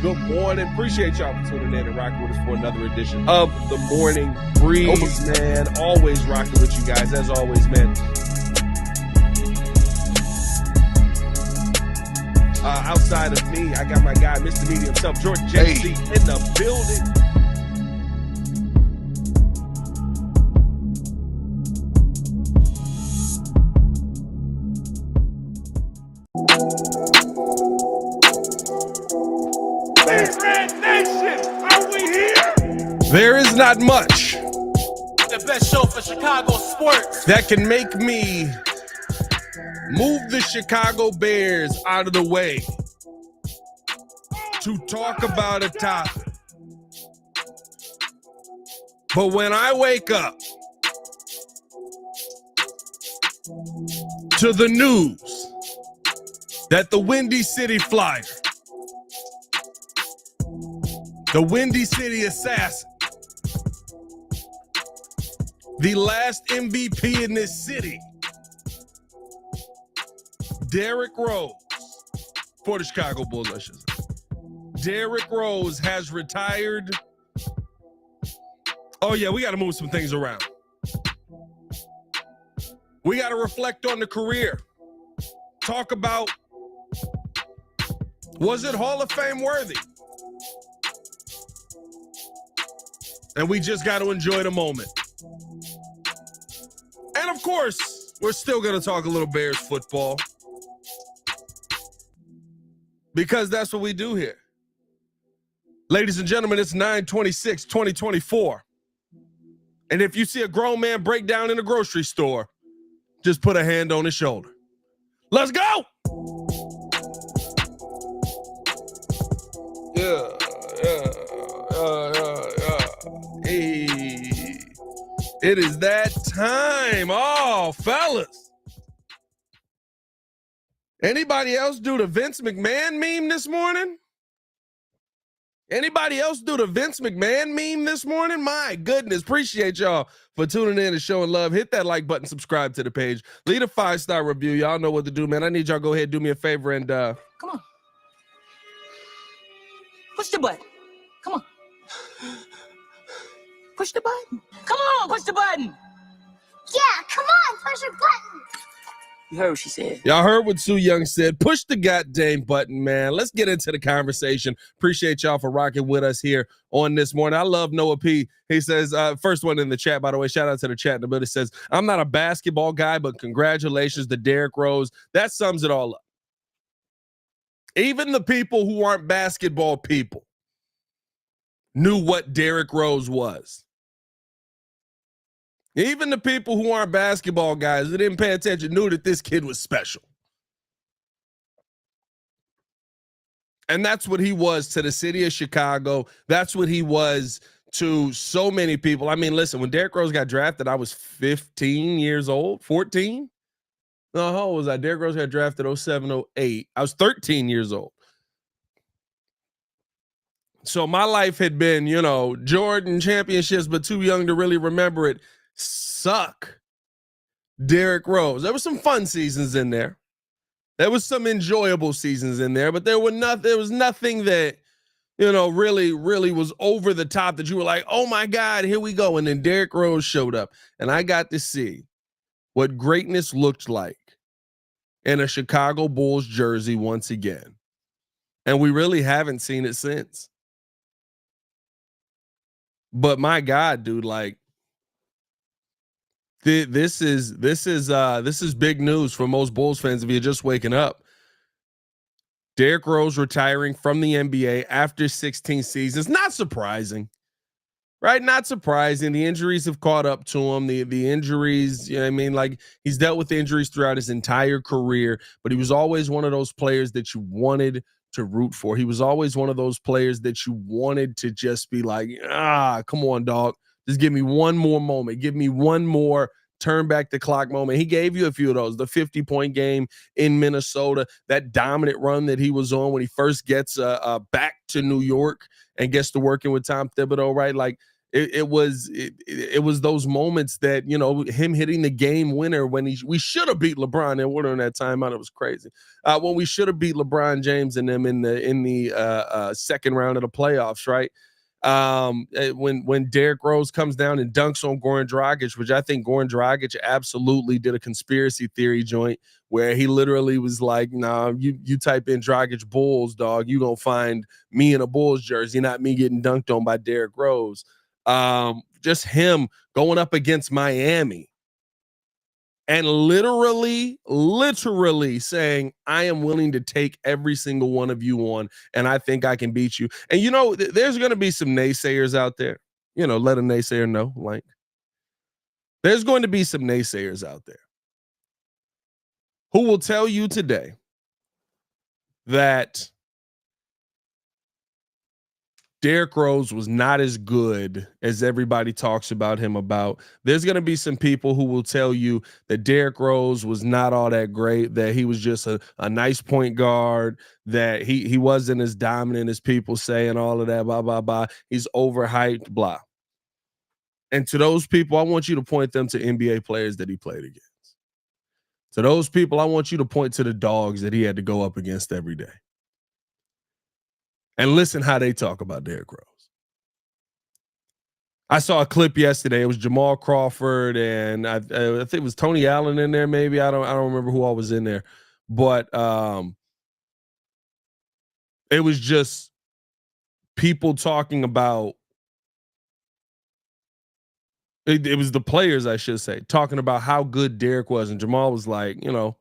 Good morning. Appreciate y'all for tuning in and rocking with us for another edition of the Morning Breeze, man. Always rocking with you guys, as always, man. Outside of me, I got my guy, Mr. Media himself, Jordan JC, in the building. There is not much the best show for Chicago sports that can make me move the Chicago Bears out of the way to talk about a topic. But when I wake up to the news that the Windy City Flyer, the Windy City Assassin, the last MVP in this city, Derrick Rose, for the Chicago Bulls, I should say. Derrick Rose has retired. Oh, yeah, we got to move some things around. We got to reflect on the career. Talk about, was it Hall of Fame worthy? And we just got to enjoy the moment. And of course, we're still going to talk a little Bears football, because that's what we do here. Ladies and gentlemen, it's 9/26/2024. And if you see a grown man break down in a grocery store, just put a hand on his shoulder. Let's go! Yeah. Hey, it is that time. Oh, fellas. Anybody else do the Vince McMahon meme this morning? Anybody else do the Vince McMahon meme this morning? My goodness. Appreciate y'all for tuning in and showing love. Hit that like button, subscribe to the page. Leave a 5-star review. Y'all know what to do, man. I need y'all to go ahead and do me a favor and come on. Push the button. Come on. Push the button. Come on, push the button. Yeah, come on, push the button. You heard what she said. Y'all heard what Sue Young said. Push the goddamn button, man. Let's get into the conversation. Appreciate y'all for rocking with us here on this morning. I love Noah P. He says, first one in the chat, by the way, shout out to the chat in the middle. It says, I'm not a basketball guy, but congratulations to Derrick Rose. That sums it all up. Even the people who aren't basketball people knew what Derrick Rose was. Even the people who aren't basketball guys that didn't pay attention knew that this kid was special. And that's what he was to the city of Chicago. That's what he was to so many people. I mean, listen, when Derrick Rose got drafted, I was 15 years old, 14. No, how old was I? Derrick Rose got drafted 07, 08. I was 13 years old. So my life had been, Jordan championships, but too young to really remember it. Suck. Derrick Rose. There were some fun seasons in there. There was some enjoyable seasons in there, but there was nothing that, really was over the top that you were like, oh my God, here we go. And then Derrick Rose showed up and I got to see what greatness looked like in a Chicago Bulls jersey once again. And we really haven't seen it since. But my God, dude, like, this is big news for most Bulls fans if you're just waking up. Derrick Rose retiring from the NBA after 16 seasons. Not surprising, right? Not surprising. The injuries have caught up to him. The injuries, like he's dealt with injuries throughout his entire career, but he was always one of those players that you wanted to root for. He was always one of those players that you wanted to just be like, come on, dog. Just give me one more moment. Give me one more turn back the clock moment. He gave you a few of those. The 50-point game in Minnesota, that dominant run that he was on when he first gets back to New York and gets to working with Tom Thibodeau, right? Like It was those moments that, you know, him hitting the game winner when we should have beat LeBron and Water in that timeout. It was crazy. When we should have beat LeBron James and them in the second round of the playoffs, right? When Derrick Rose comes down and dunks on Goran Dragic, which I think Goran Dragic absolutely did a conspiracy theory joint where he literally was like, "Nah, you type in Dragic Bulls, dog, you gonna find me in a Bulls jersey, not me getting dunked on by Derrick Rose." Just him going up against Miami and literally saying, "I am willing to take every single one of you on, and I think I can beat you." And you know, there's going to be some naysayers out there. You know, let a naysayer know. Like, there's going to be some naysayers out there who will tell you today that Derrick Rose was not as good as everybody talks about him about. There's going to be some people who will tell you that Derrick Rose was not all that great, that he was just a nice point guard, that he wasn't as dominant as people say and all of that, blah, blah, blah. He's overhyped, blah. And to those people, I want you to point them to NBA players that he played against. To those people, I want you to point to the dogs that he had to go up against every day. And listen how they talk about Derrick Rose. I saw a clip yesterday. It was Jamal Crawford and I think it was Tony Allen in there. Maybe I don't remember who all was in there, but it was just people talking about. It was the players, I should say, talking about how good Derrick was, and Jamal was like, you know.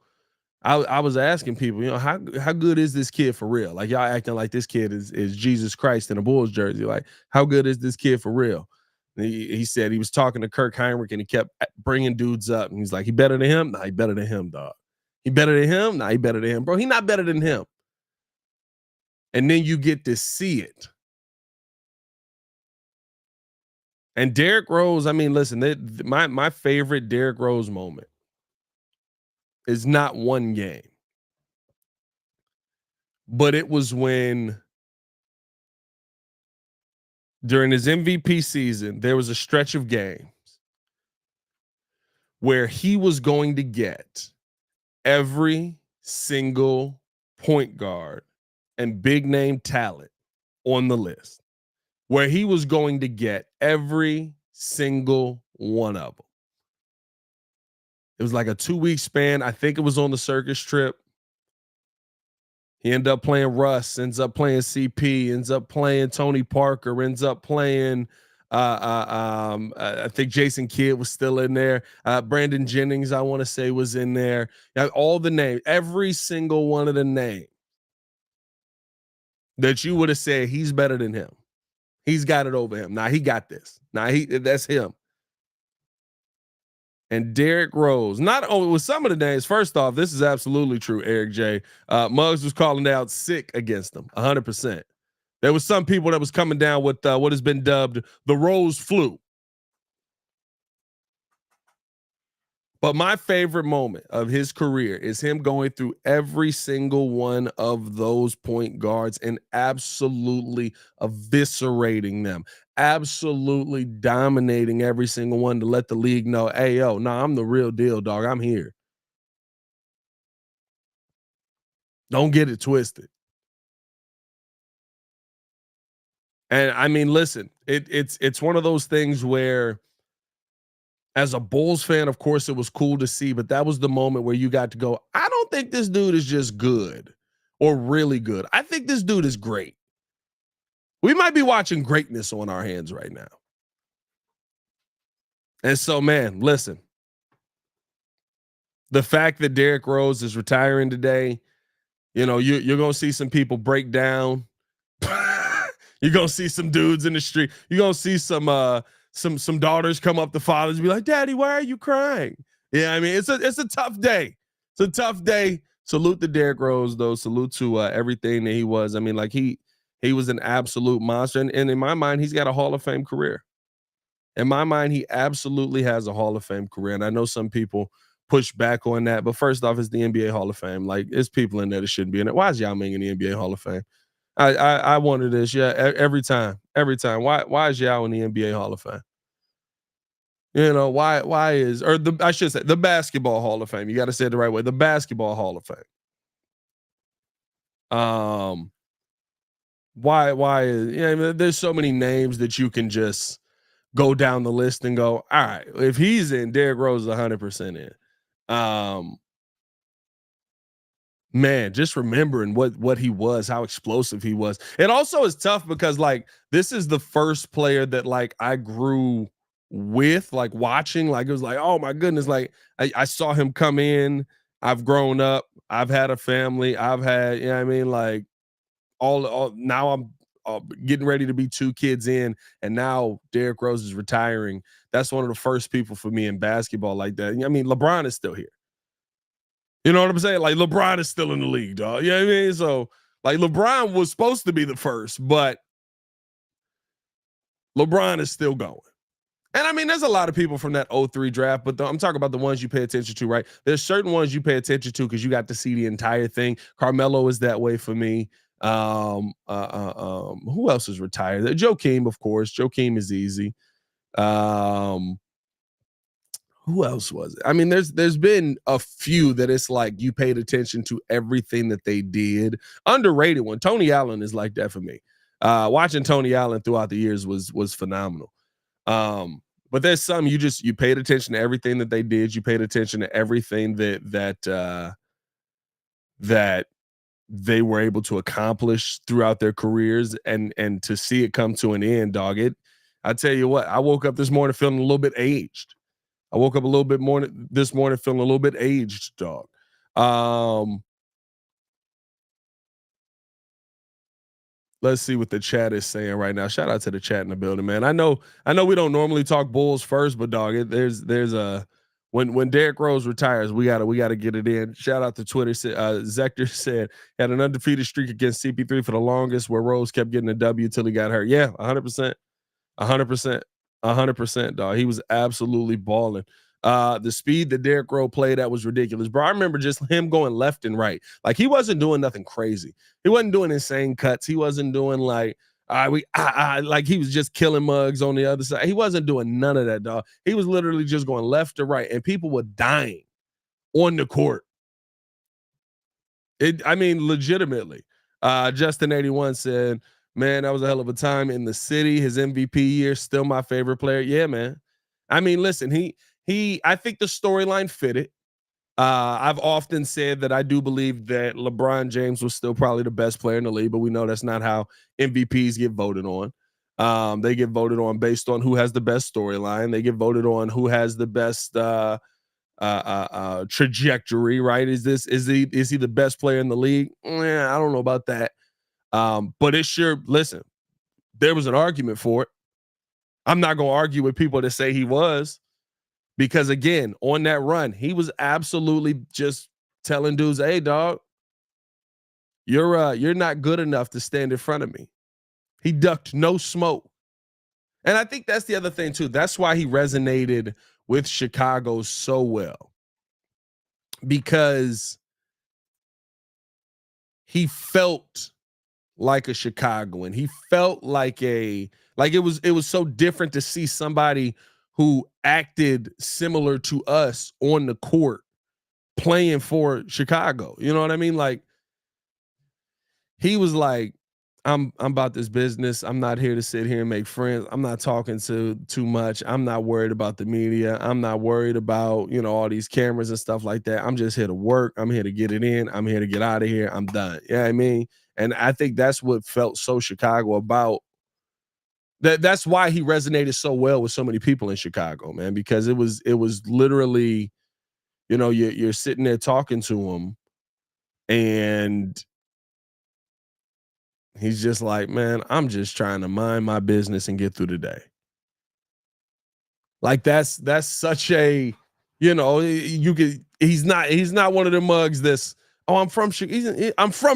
I was asking people, you know, how good is this kid for real? Like, y'all acting like this kid is Jesus Christ in a Bulls jersey. Like, how good is this kid for real? He said he was talking to Kirk Heinrich and he kept bringing dudes up. And he's like, he better than him? Nah, he better than him, dog. He better than him? Nah, he better than him. Bro, he not better than him. And then you get to see it. And Derrick Rose, I mean, listen, my favorite Derrick Rose moment is not one game. But it was when, during his MVP season, there was a stretch of games where he was going to get every single point guard and big name talent on the list, where he was going to get every single one of them. It was like a 2-week span. I think it was on the circus trip. He ended up playing Russ, ends up playing CP, ends up playing Tony Parker, ends up playing I think Jason Kidd was still in there. Brandon Jennings, I want to say, was in there. All the names, every single one of the names that you would have said he's better than him. He's got it over him. Nah, he got this. Nah, that's him. And Derrick Rose, not only with some of the names, first off, this is absolutely true, Eric J. Muggs was calling out sick against them, 100%. There was some people that was coming down with what has been dubbed the Rose flu. But my favorite moment of his career is him going through every single one of those point guards and absolutely eviscerating them, absolutely dominating every single one to let the league know, hey, yo, nah, I'm the real deal, dog. I'm here. Don't get it twisted. And I mean, listen, it's one of those things where, as a Bulls fan, of course, it was cool to see, but that was the moment where you got to go, I don't think this dude is just good or really good. I think this dude is great. We might be watching greatness on our hands right now. And so, man, listen, the fact that Derrick Rose is retiring today, you know, you're going to see some people break down. You're going to see some dudes in the street. You're going to see some daughters come up to fathers and be like, Daddy, why are you crying? Yeah, I mean, it's a tough day. It's a tough day. Salute to Derrick Rose, though. Salute to everything that he was. I mean, like he was an absolute monster. And in my mind, he's got a Hall of Fame career. In my mind, he absolutely has a Hall of Fame career. And I know some people push back on that. But first off, it's the NBA Hall of Fame. Like, there's people in there that shouldn't be in it. Why is Yao Ming in the NBA Hall of Fame? I wanted this. Yeah, every time. Why is Yao in the NBA Hall of Fame? You know, why is, or I should say the Basketball Hall of Fame. You got to say it the right way. The Basketball Hall of Fame. Why is, yeah, I mean, there's so many names that you can just go down the list and go, all right, if he's in, Derrick Rose is 100% in. Man, just remembering what he was, how explosive he was. It also is tough because like this is the first player that like I grew with, like watching, like it was like, oh my goodness, like I saw him come in. I've grown up, I've had a family, I've had, you know what I mean, like all now I'm getting ready to be 2 kids in, and now Derrick Rose is retiring. That's one of the first people for me in basketball like that. I mean, LeBron is still here. You know what I'm saying? Like LeBron is still in the league, dog. You know what I mean? So like LeBron was supposed to be the first, but LeBron is still going. And I mean, there's a lot of people from that 03 draft, but I'm talking about the ones you pay attention to, right? There's certain ones you pay attention to because you got to see the entire thing. Carmelo is that way for me. Who else is retired? Joakim, of course. Joakim is easy. Who else was it? I mean, there's been a few that it's like you paid attention to everything that they did. Underrated one. Tony Allen is like that for me. Watching Tony Allen throughout the years was phenomenal. But there's some you paid attention to everything that they did. You paid attention to everything that they were able to accomplish throughout their careers, and to see it come to an end, dog. I tell you what, I woke up this morning feeling a little bit aged. I woke up a little bit more this morning feeling a little bit aged, dog. Let's see what the chat is saying right now. Shout out to the chat in the building, man. I know we don't normally talk Bulls first, but dog, there's a when Derrick Rose retires, we gotta get it in. Shout out to Twitter. Zector said had an undefeated streak against CP3 for the longest, where Rose kept getting a W till he got hurt. Yeah, 100%. 100%. 100%, dog. He was absolutely balling. The speed that Derrick Rose played at was ridiculous, bro. I remember just him going left and right. Like he wasn't doing nothing crazy. He wasn't doing insane cuts. He wasn't doing like like he was just killing mugs on the other side. He wasn't doing none of that, dog. He was literally just going left to right, and people were dying on the court. I mean, legitimately. Justin 81 said, man, that was a hell of a time in the city. His MVP year, still my favorite player. Yeah, man. I mean, listen, I think the storyline fitted. I've often said that I do believe that LeBron James was still probably the best player in the league, but we know that's not how MVPs get voted on. They get voted on based on who has the best storyline. They get voted on who has the best trajectory, right? Is he the best player in the league? I don't know about that. But it sure, listen, there was an argument for it. I'm not going to argue with people that say he was, because again, on that run, he was absolutely just telling dudes, hey dog, you're not good enough to stand in front of me. He ducked no smoke. And I think that's the other thing too. That's why he resonated with Chicago so well, because he felt like a Chicagoan. He felt like it was so different to see somebody who acted similar to us on the court playing for Chicago. You know what I mean? Like he was like, I'm about this business. I'm not here to sit here and make friends. I'm not talking to too much. I'm not worried about the media. I'm not worried about, all these cameras and stuff like that. I'm just here to work. I'm here to get it in. I'm here to get out of here. I'm done. You know what I mean? And I think that's what felt so Chicago about that. That's why he resonated so well with so many people in Chicago, man, because it was literally, you're sitting there talking to him, and he's just like, man, I'm just trying to mind my business and get through the day. Like that's such a, he's not one of the mugs that's, I'm from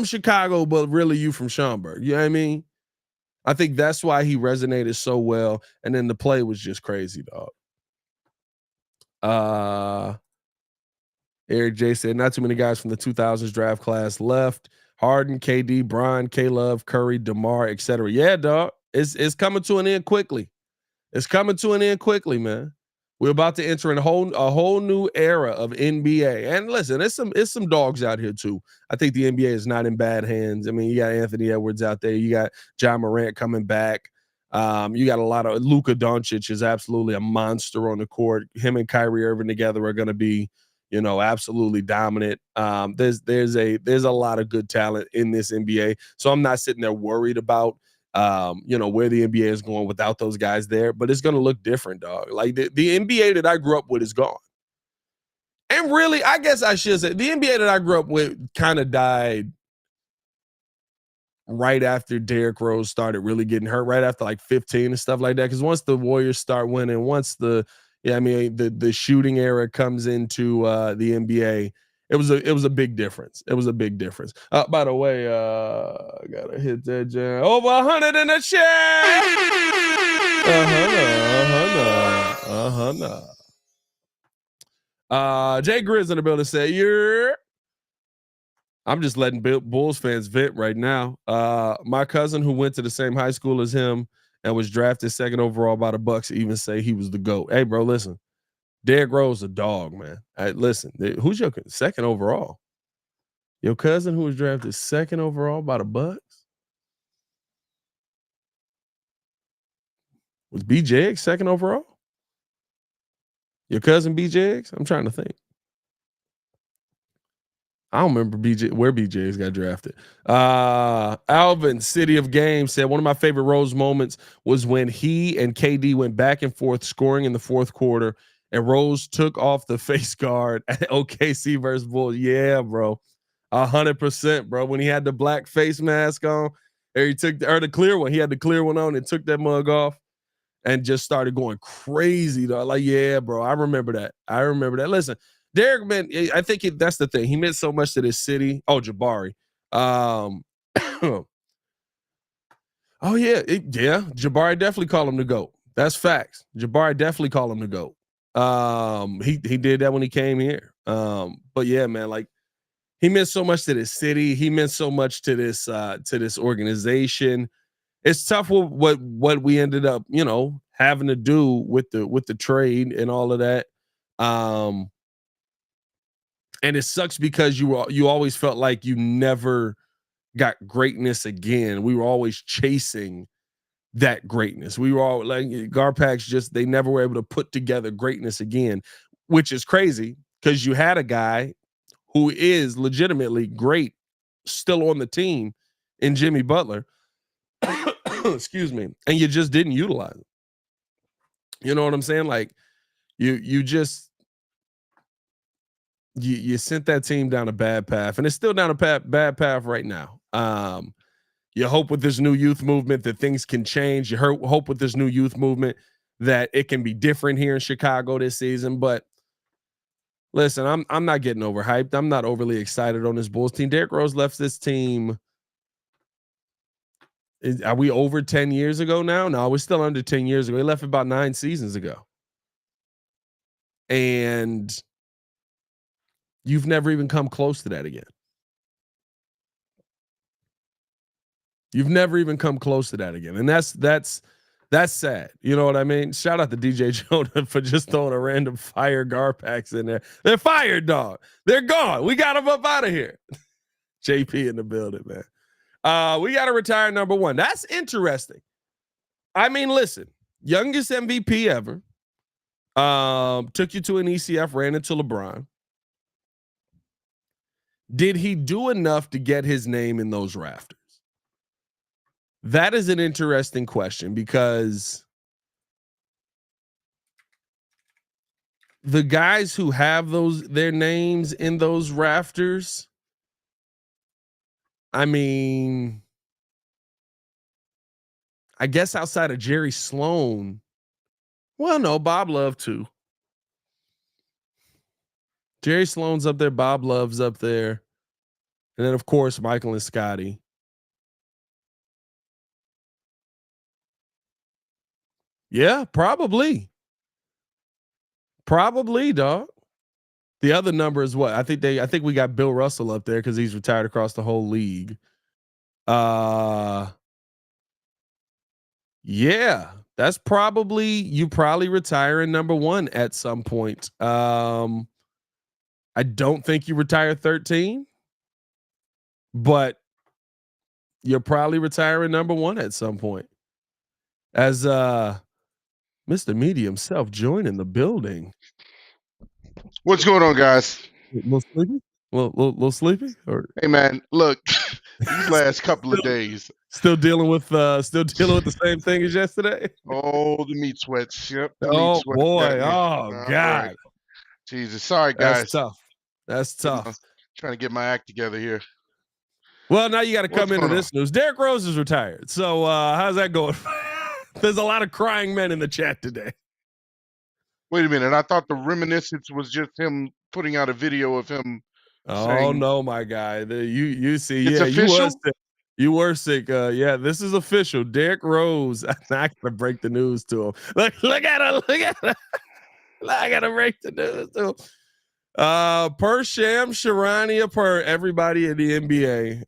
Chicago, but really you from Schaumburg. You know what I mean? I think that's why he resonated so well. And then the play was just crazy, dog. Eric J said, not too many guys from the 2000s draft class left. Harden, KD, Bron, K-Love, Curry, DeMar, etc. Yeah, dog. It's coming to an end quickly. It's coming to an end quickly, man. We're about to enter a whole new era of NBA. And listen, it's some dogs out here too. I think the NBA is not in bad hands. I mean, you got Anthony Edwards out there. You got John Morant coming back. You got a lot of Luka Doncic is absolutely a monster on the court. Him and Kyrie Irving together are going to be, absolutely dominant. There's a lot of good talent in this NBA. So I'm not sitting there worried about where the NBA is going without those guys there, but it's going to look different, dog. Like the NBA that I grew up with is gone. And really, I guess I should say the NBA that I grew up with kind of died right after Derrick Rose started really getting hurt, right after like 15 and stuff like that. Because once the Warriors start winning, once the shooting era comes into the NBA, it was a big difference. It was a big difference. By the way, I gotta hit that jam. Over 100 in the chat. Jay Grizz in the building say, "You're." I'm just letting Bulls fans vent right now. My cousin who went to the same high school as him and was drafted second overall by the Bucks even say he was the GOAT. Hey, bro, listen. Derrick Rose a dog, man. Listen, who's your second overall? Your cousin who was drafted second overall by the Bucks? Was BJ second overall? Your cousin BJ? I'm trying to think. I don't remember where BJ's got drafted. Alvin, City of Games, said one of my favorite Rose moments was when he and KD went back and forth scoring in the fourth quarter, and Rose took off the face guard at OKC versus Bulls. Yeah, bro. 100%, bro. When he had the black face mask on, or he took the clear one, he had the clear one on and took that mug off and just started going crazy, though. Like, yeah, bro. I remember that. Listen. Derrick, man, I think that's the thing. He meant so much to this city. Oh, Jabari. Oh yeah, Jabari definitely call him the GOAT. That's facts. Jabari definitely call him the GOAT. He did that when he came here. But yeah, man, like he meant so much to this city. He meant so much to this organization. It's tough what we ended up, having to do with the trade and all of that. And it sucks because you always felt like you never got greatness again. We were always chasing that greatness. We were all like Garpax they never were able to put together greatness again, which is crazy because you had a guy who is legitimately great still on the team in Jimmy Butler. Excuse me. And you just didn't utilize him. You know what I'm saying? Like you just you sent that team down a bad path, and it's still down a bad path right now. You hope with this new youth movement that things can change. You hope with this new youth movement that it can be different here in Chicago this season. But listen, I'm not getting overhyped. I'm not overly excited on this Bulls team. Derrick Rose left this team. Are we over 10 years ago now? No, we're still under 10 years ago. He left about 9 seasons ago. And you've never even come close to that again. You've never even come close to that again. And that's sad. You know what I mean? Shout out to DJ Jonah for just throwing a random fire Garpax in there. They're fired, dog. They're gone. We got them up out of here. JP in the building, man. We got to retire number one. That's interesting. I mean, listen, youngest MVP ever. Took you to an ECF, ran into LeBron. Did he do enough to get his name in those rafters? That is an interesting question because the guys who have their names in those rafters, I mean, I guess outside of Jerry Sloan, well, no, Bob Love too. Jerry Sloan's up there, Bob Love's up there, and then of course Michael and Scotty. Yeah, probably. Probably, dog. The other number is what? I think we got Bill Russell up there because he's retired across the whole league. Yeah, that's probably you probably retiring number one at some point. I don't think you retire 13, but you're probably retiring number one at some point. As Mr. Media himself joining the building. What's going on, guys? A little sleepy? Little sleepy? Or Hey, man, look, these last couple of days, still dealing with the same thing as yesterday? oh, the meat sweats. Yep, the meat Oh sweats got boy. me. Oh All right. God. Jesus. Sorry, That's guys. tough. That's You know, tough. trying to get my act together here. Well, now you got to come What's into going this news. Derrick Rose is retired. So how's that going? There's a lot of crying men in the chat today. Wait a minute. I thought the reminiscence was just him putting out a video of him Oh saying, no, my guy. You see, it's yeah, you were official? sick. You were sick. Yeah, this is official. Derrick Rose. I'm not gonna break the news to him. Look at her. Look at her. I gotta break the news to him. Per Sham Sharania, per everybody in the NBA.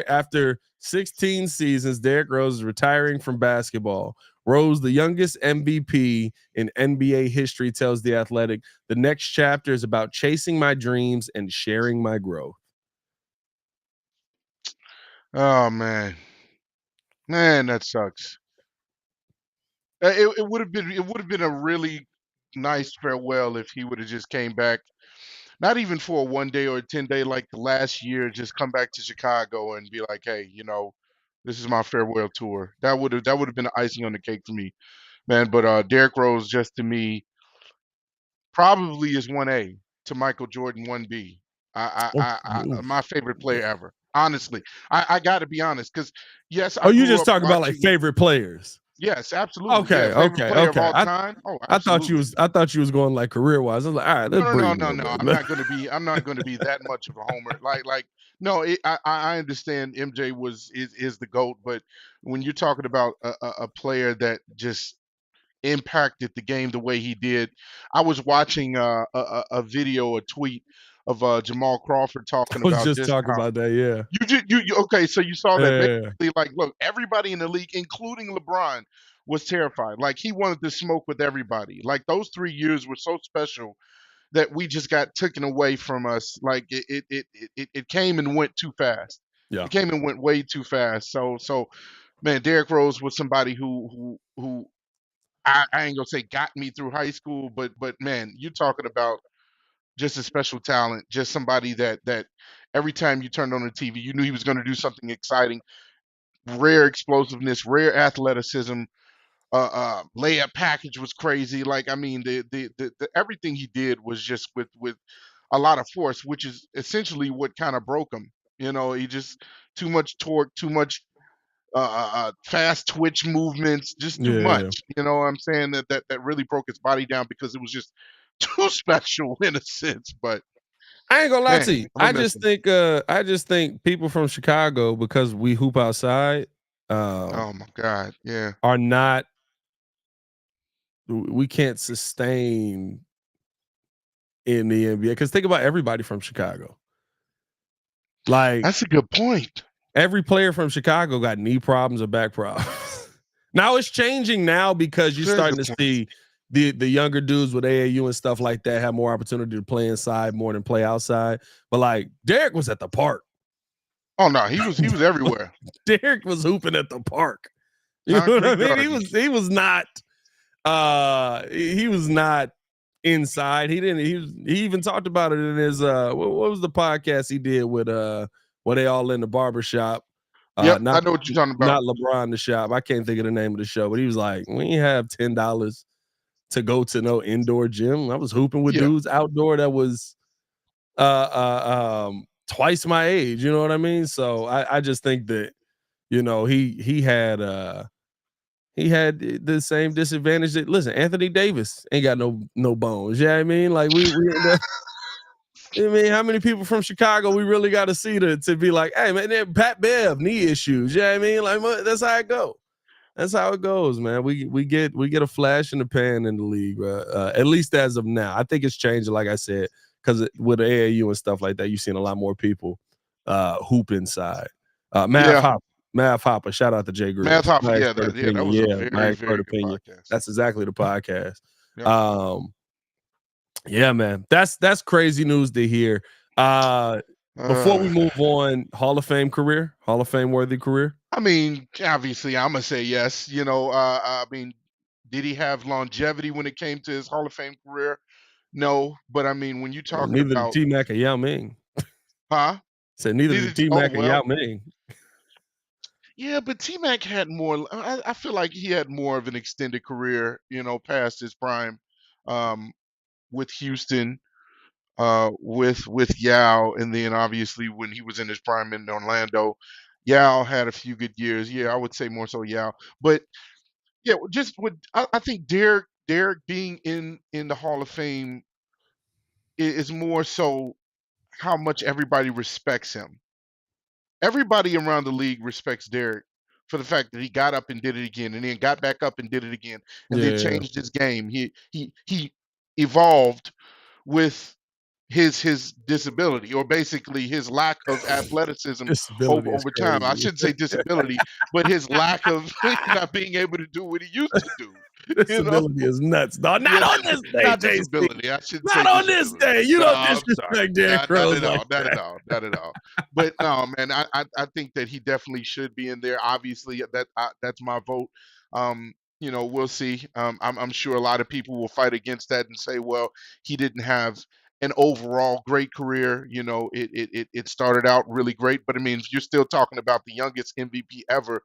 After 16 seasons, Derrick Rose is retiring from basketball. Rose, the youngest MVP in NBA history, tells The Athletic, the next chapter is about chasing my dreams and sharing my growth. Oh, man. Man, that sucks. It would have been a really nice farewell if he would have just came back. Not even for a 1 day or a 10 day like the last year, just come back to Chicago and be like, hey, this is my farewell tour. That would have been the icing on the cake for me, man. But Derrick Rose, just to me, probably is 1A to Michael Jordan 1B. My favorite player ever. Honestly, I got to be honest, because yes, I Oh, you grew just up talking about like watching. favorite players. Yes, absolutely. Okay, Yeah, favorite player of all I time. Oh, thought you absolutely. was going like career wise. I was like, all right, let's No, no, breathe a no, no, little no. bit. I'm not gonna be that much of a homer. No. I understand MJ is the GOAT, but when you're talking about a player that just impacted the game the way he did, I was watching a video, a tweet of Jamal Crawford I talking was about just just talking how about that. Yeah. you okay. So you saw that Yeah. basically, like, look, everybody in the league, including LeBron, was terrified. Like, he wanted to smoke with everybody. Like, those 3 years were so special that we just got taken away from us. Like, it came and went too fast. Yeah. It came and went way too fast. So man, Derrick Rose was somebody who I ain't gonna say got me through high school, but man, you're talking about just a special talent, just somebody that every time you turned on the TV, you knew he was gonna do something exciting. Rare explosiveness, rare athleticism. Layup package was crazy. Like, I mean, the everything he did was just with a lot of force, which is essentially what kind of broke him. He just too much torque, too much fast twitch movements, just too Yeah. much. You know what I'm saying? That really broke his body down because it was just too special in a sense. But I ain't gonna lie to man, you. I'm gonna miss him. I just think people from Chicago, because we hoop outside, Oh my God, yeah. are not. We can't sustain in the NBA because think about everybody from Chicago. Like That's a good point. every player from Chicago got knee problems or back problems. Now it's changing now because you're Very starting good to point. see the younger dudes with AAU and stuff like that have more opportunity to play inside more than play outside. But like Derrick was at the park. Oh no, he was everywhere. Derrick was hooping at the park. You know what I Concrete mean? gardens. He was not inside. He even talked about it in his what was the podcast he did with where they all in the barbershop. Yep, I Not know what you're talking about. not LeBron the shop. I can't think of the name of the show, but he was like, we ain't have $10 to go to no indoor gym. I was hooping with Yeah, dudes outdoor that was twice my age. You know what I mean? So I just think that, he had the same disadvantage that, listen, Anthony Davis ain't got no bones. You know what I mean? Like I mean, how many people from Chicago we really got to see to be like, hey man, Pat Bev knee issues. You know what I mean? Like, that's how it go. That's how it goes, man. We get a flash in the pan in the league, at least as of now. I think it's changing, like I said, because with the AAU and stuff like that, you've seen a lot more people hoop inside. Math Hopper, shout out to Jay Griggs. Math Hopper, My yeah, Expert that Opinion. was a My very, Expert very good Opinion. podcast. That's exactly the podcast. Yep. Yeah, man, that's crazy news to hear. Before we move on, Hall of Fame worthy career. I mean, obviously, I'm gonna say yes. You know, I mean, did he have longevity when it came to his Hall of Fame career? No, but I mean, when you're talking Neither about, did T-Mac or Yao Ming. huh? Said neither did T-Mac or Yao well, Ming. yeah, but T-Mac had more. I feel like he had more of an extended career, you know, past his prime, with Houston, with Yao, and then obviously when he was in his prime in Orlando, Yao had a few good years. Yeah, I would say more so Yao, but yeah, just with I think Derrick being in the Hall of Fame is more so how much everybody respects him. Everybody around the league respects Derrick for the fact that he got up and did it again, and then got back up and did it again, and then Yeah, changed his game. He evolved with his disability, or basically his lack of athleticism disability is over time. I crazy. shouldn't say disability, but his lack of not being able to do what he used to do. You know, Disability is nuts, dog. Not yeah, on this day, not JC. disability. I shouldn't Not say on this disability. day. You No, don't I'm sorry. disrespect Derrick Not Rose at all. like Not that. at all. Not at all. But no, man, I think that he definitely should be in there. Obviously, that's my vote. You know, we'll see. I'm sure a lot of people will fight against that and say, well, he didn't have an overall great career. You know, it started out really great, but I mean, if you're still talking about the youngest MVP ever,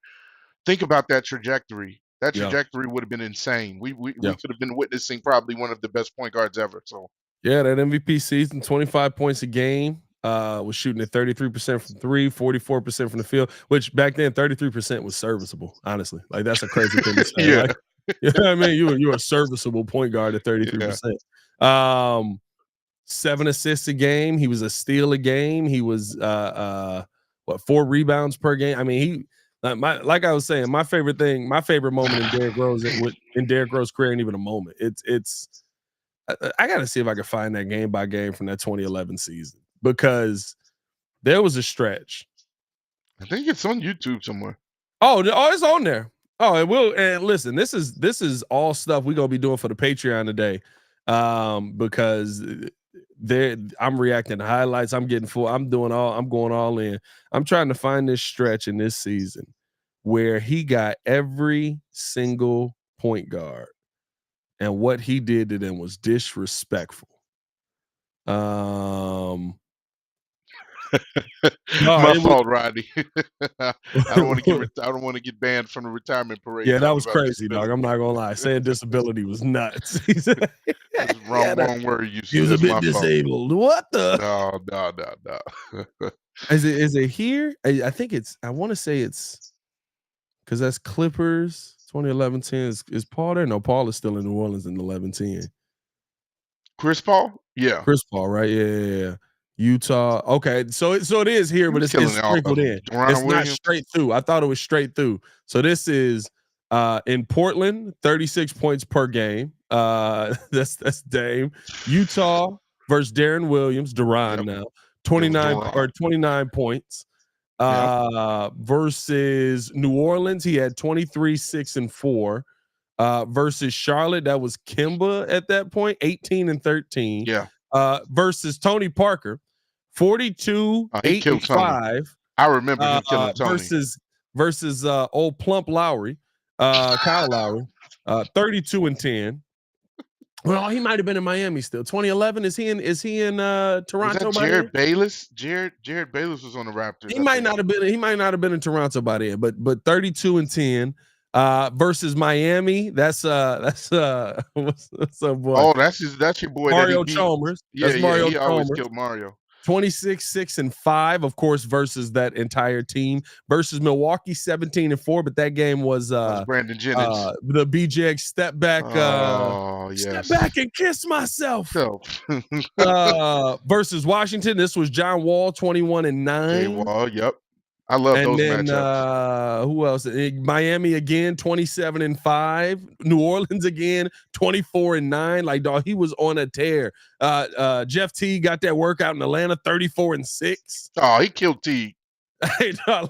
think about that trajectory. That Yeah. trajectory would have been insane. We Yeah. could have been witnessing probably one of the best point guards ever. So Yeah, that MVP season, 25 points a game. Was shooting at 33% from three, 44% from the field, which back then 33% was serviceable, honestly. Like that's a crazy thing to say. yeah, Like, you know what I mean? You were a serviceable point guard at 33%. 7 assists a game. He was a steal a game. He was 4 rebounds per game. I mean, he like I was saying, my favorite moment in Derrick Rose's career ain't even a moment. It's I got to see if I can find that game by game from that 2011 season, because there was a stretch. I think it's on YouTube somewhere. Oh, it's on there. Oh, it will. And listen, this is all stuff we're gonna be doing for the Patreon today, because I'm reacting to highlights. I'm getting full. I'm going all in. I'm trying to find this stretch in this season where he got every single point guard, and what he did to them was disrespectful. My it fault, Rodney. I don't want to get banned from the retirement parade. Yeah, that talking was about crazy, dog. disability. I'm not gonna lie. Saying disability was nuts. That's the wrong word you He was said. a That's my bit fault. disabled. What the? No. Is it here? I think it's. I want to say it's because that's Clippers 2011-10. Is Paul there? No, Paul is still in New Orleans in 11-10. Chris Paul? Yeah. Chris Paul, right? Yeah. Utah. Okay, so it is here, but it's sprinkled in. It's not straight through. I thought it was straight through. So this is in Portland, 36 points per game. That's Dame. Utah versus Darren Williams, Duran now. 29 points. Versus New Orleans, he had 23, 6, and 4. Versus Charlotte, that was Kimba at that point, 18 and 13. Yeah. Versus Tony Parker, 42, 8, and 5. I remember him killing Tony. Versus old plump Lowry, Kyle Lowry, 32 and 10. Well, he might have been in Miami still. 2011, is he in Toronto? Was that Jared Bayless? Jared Bayless was on the Raptors. He might not have been in Toronto by then, but 32 and 10. Versus Miami, that's what's up, boy? Oh, that's your boy Mario Chalmers. Yeah, that's Mario he always killed Mario. 26, 6, and 5, of course, versus that entire team. Versus Milwaukee, 17 and 4, but that game was Brandon Jennings. The BJ step back. Step back and kiss myself. Versus Washington, this was John Wall, 21 and 9. Wall, yep. I love And those then matchups. who else? Miami again, 27-5. New Orleans again, 24-9. Like, dog, he was on a tear. Jeff T got that workout in Atlanta, 34-6. Oh, he killed T.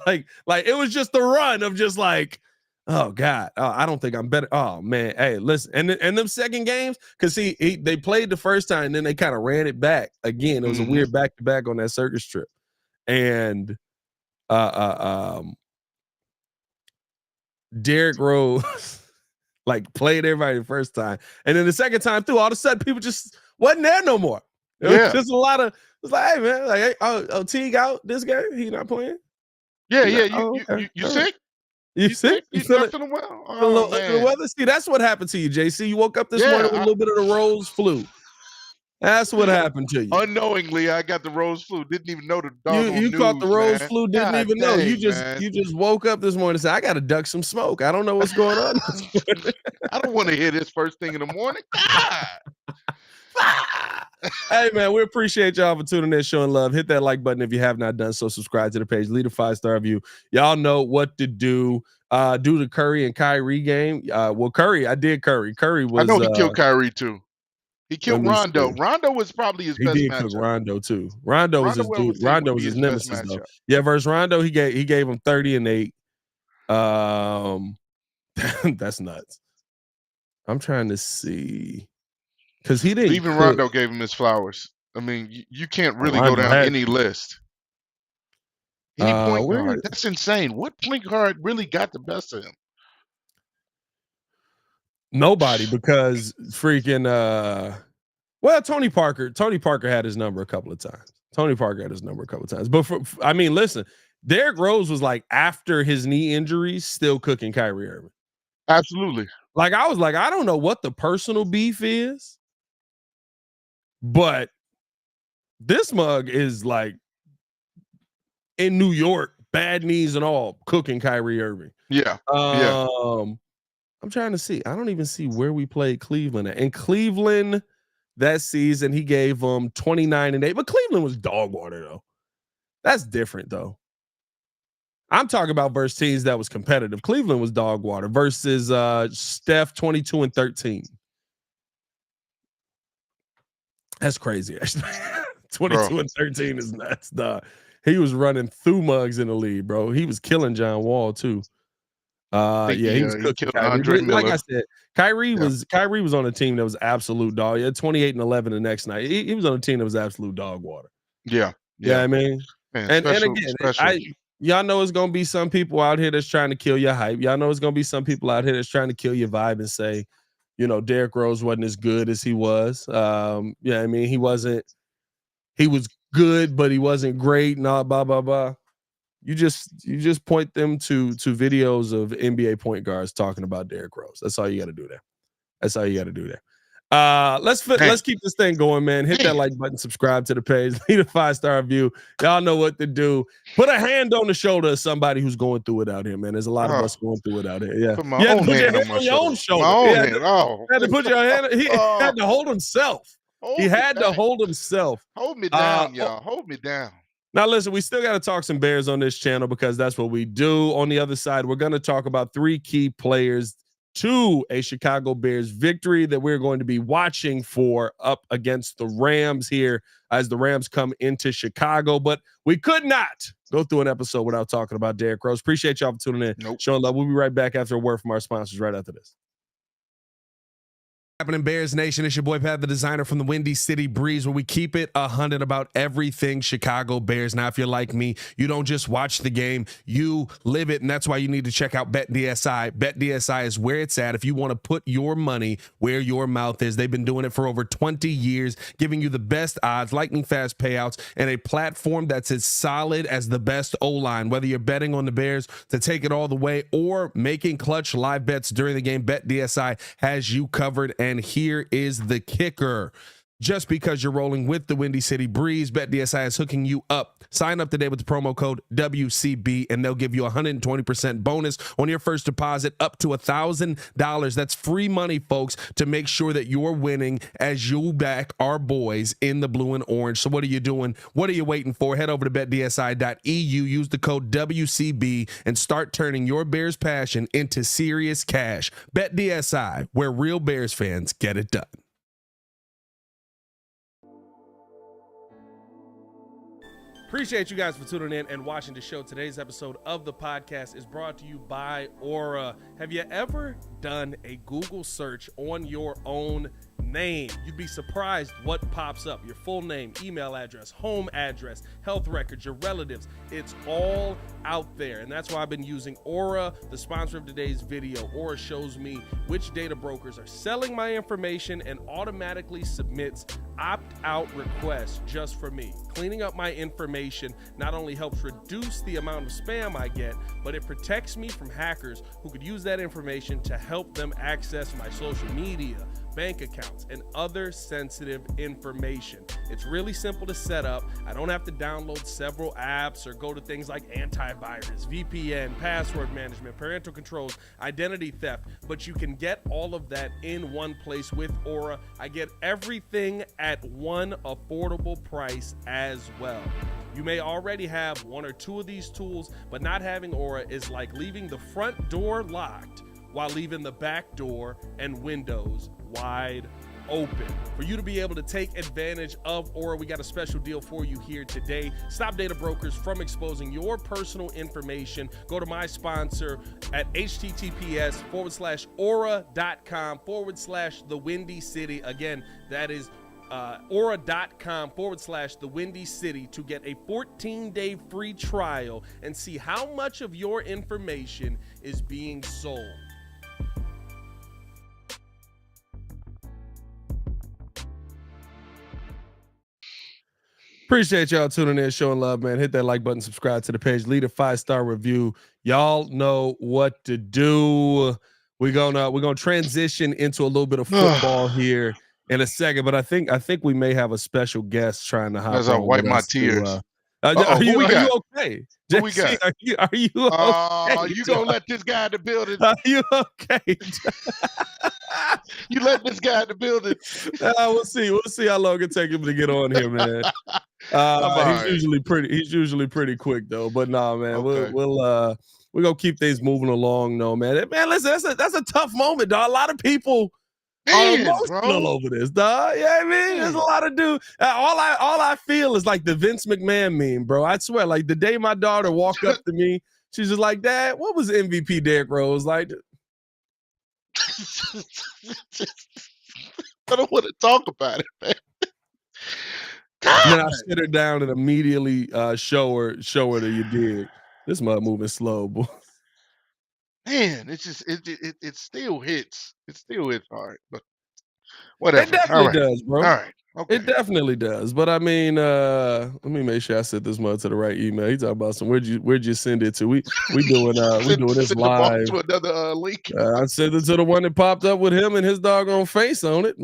like it was just the run of just like, oh God, I don't think I'm better. Oh man, hey, listen, and them second games, because they played the first time, and then they kind of ran it back again. It was a weird back to back on that circus trip, and Derrick Rose like played everybody the first time, and then the second time through, all of a sudden people just wasn't there no more. It was just a lot of. It's like, hey man, like, hey, Teague out this game, he not playing. Yeah. You All sick? right. You sick? You feel not it? feeling well? A Oh, little man. weather. See, that's what happened to you, JC. You woke up this morning with a little bit of the Rose flu. That's what happened to you. Unknowingly, I got the Rose flu. Didn't even know the doggone You caught the news, Rose man. flu, didn't God even know. dang, man. You just woke up this morning and said, I gotta duck some smoke. I don't know what's going on. I don't want to hear this first thing in the morning. God. Hey man, we appreciate y'all for tuning in, showing love. Hit that like button if you have not done so. Subscribe to the page, leave a 5-star review. Y'all know what to do. Do the Curry and Kyrie game. Well, Curry, I did Curry. Curry was. I know he killed Kyrie too. He killed Let me Rondo. see. Rondo was probably his He best did cook matchup. Rondo too. Rondo was his I dude. would say Rondo would was be his his best nemesis though. matchup. Yeah, versus Rondo, he gave him 30-8. That's nuts. I'm trying to see because he didn't Even cook. Rondo gave him his flowers. I mean, you can't really go Rondo down had any to. list. Any point Where guard. That's insane. What point guard really got the best of him? nobody, because freaking well, Tony Parker had his number a couple of times. But I mean, listen, Derrick Rose was like after his knee injuries still cooking Kyrie Irving. Absolutely. Like I was like, I don't know what the personal beef is, but this mug is like in New York, bad knees and all, cooking Kyrie Irving. Yeah. I'm trying to see. I don't even see where we played Cleveland at. In Cleveland that season, he gave them 29-8, but Cleveland was dog water though. That's different though. I'm talking about versus teams that was competitive. Cleveland was dog water versus Steph 22-13. That's crazy. Actually, 22-13 is nuts. He was running through mugs in the league, bro. He was killing John Wall too. Yeah, he was cooking Kyrie. Andre Like Miller. I said, Kyrie was on a team that was absolute dog. Yeah, 28-11 the next night. He was on a team that was absolute dog water. Yeah. Yeah, I mean, man, and again, y'all know it's gonna be some people out here that's trying to kill your hype. Y'all know it's gonna be some people out here that's trying to kill your vibe and say, you know, Derrick Rose wasn't as good as he was. Yeah, I mean, he wasn't. He was good, but he wasn't great. Nah, blah blah blah. You just point them to videos of NBA point guards talking about Derrick Rose. That's all you got to do there. Let's keep this thing going, man. Hit that like button, subscribe to the page, leave a 5-star review. Y'all know what to do. Put a hand on the shoulder of somebody who's going through it out here, man. There's a lot of us going through it out here. Yeah, put my own hand on your own shoulder. My own hand. Had to put your hand. He had to hold himself. He had to hold himself. Hold me down, y'all. Hold me down. Now, listen, we still got to talk some Bears on this channel because that's what we do. On the other side, we're going to talk about 3 key players to a Chicago Bears victory that we're going to be watching for up against the Rams here as the Rams come into Chicago. But we could not go through an episode without talking about Derrick Rose. Appreciate y'all for tuning in. Showing love. We'll be right back after a word from our sponsors right after this. Happening Bears Nation, it's your boy Pat, the designer from the Windy City Breeze, where we keep it 100 about everything Chicago Bears. Now, if you're like me, you don't just watch the game, you live it, and that's why you need to check out BetDSI. BetDSI is where it's at if you want to put your money where your mouth is. They've been doing it for over 20 years, giving you the best odds, lightning fast payouts, and a platform that's as solid as the best O-line. Whether you're betting on the Bears to take it all the way or making clutch live bets during the game, BetDSI has you covered. And here is the kicker. just because you're rolling with the Windy City Breeze. BetDSI is hooking you up. Sign up today with the promo code WCB, and they'll give you a 120% bonus on your first deposit up to $1,000. That's free money, folks, to make sure that you're winning as you back our boys in the blue and orange. So what are you doing? What are you waiting for? Head over to betdsi.eu, use the code WCB, and start turning your Bears passion into serious cash. BetDSI, where real Bears fans get it done. Appreciate you guys for tuning in and watching the show. Today's episode of the podcast is brought to you by Aura. Have you ever done a Google search on your own name? You'd be surprised what pops up. Your full name, email address, home address, health records, your relatives. It's all out there. And that's why I've been using Aura, the sponsor of today's video. Aura shows me which data brokers are selling my information and automatically submits opt-out requests just for me. Cleaning up my information not only helps reduce the amount of spam I get, but it protects me from hackers who could use that information to help them access my social media, bank accounts, and other sensitive information. It's really simple to set up. I don't have to download several apps or go to things like antivirus, VPN, password management, parental controls, identity theft, but you can get all of that in one place with Aura. I get everything at one affordable price as well. You may already have one or two of these tools, but not having Aura is like leaving the front door locked while leaving the back door and windows wide open. For you to be able to take advantage of Aura, we got a special deal for you here today. Stop data brokers from exposing your personal information. Go to my sponsor at https:/aura.com/the Windy City. Again, that is aura.com/the Windy City to get a 14-day free trial and see how much of your information is being sold. Appreciate y'all tuning in, showing love, man. Hit that like button, subscribe to the page, leave a 5-star review. Y'all know what to do. We're gonna transition into a little bit of football here in a second, but I think we may have a special guest trying to hop As I on wipe with my us tears. are you okay? Who we got? Are you okay? You gonna let this guy in the building? Are you okay? You let this guy in the building? We'll see. We'll see how long it takes him to get on here, man. He's usually pretty quick though. But nah, man, Okay. we're gonna keep things moving along, though, man. Man, listen, that's a tough moment, dog. A lot of people are emotional over this, dog. Yeah, I mean, there's a lot of dude. All I feel is like the Vince McMahon meme, bro. I swear, like the day my daughter walked up to me, she's just like, "Dad, what was MVP Derrick Rose like?" I don't want to talk about it, man. And then I sit her down and immediately show her that you did. This mother moving slow, boy. Man, it's just it still hits. It still hits hard, but whatever. It definitely does, bro. All right. Okay. It definitely does. But I mean, let me make sure I sent this mother to the right email. He talking about some where'd you send it to? We doing this Send them off live. to another link. I sent it to the one that popped up with him and his doggone face on it.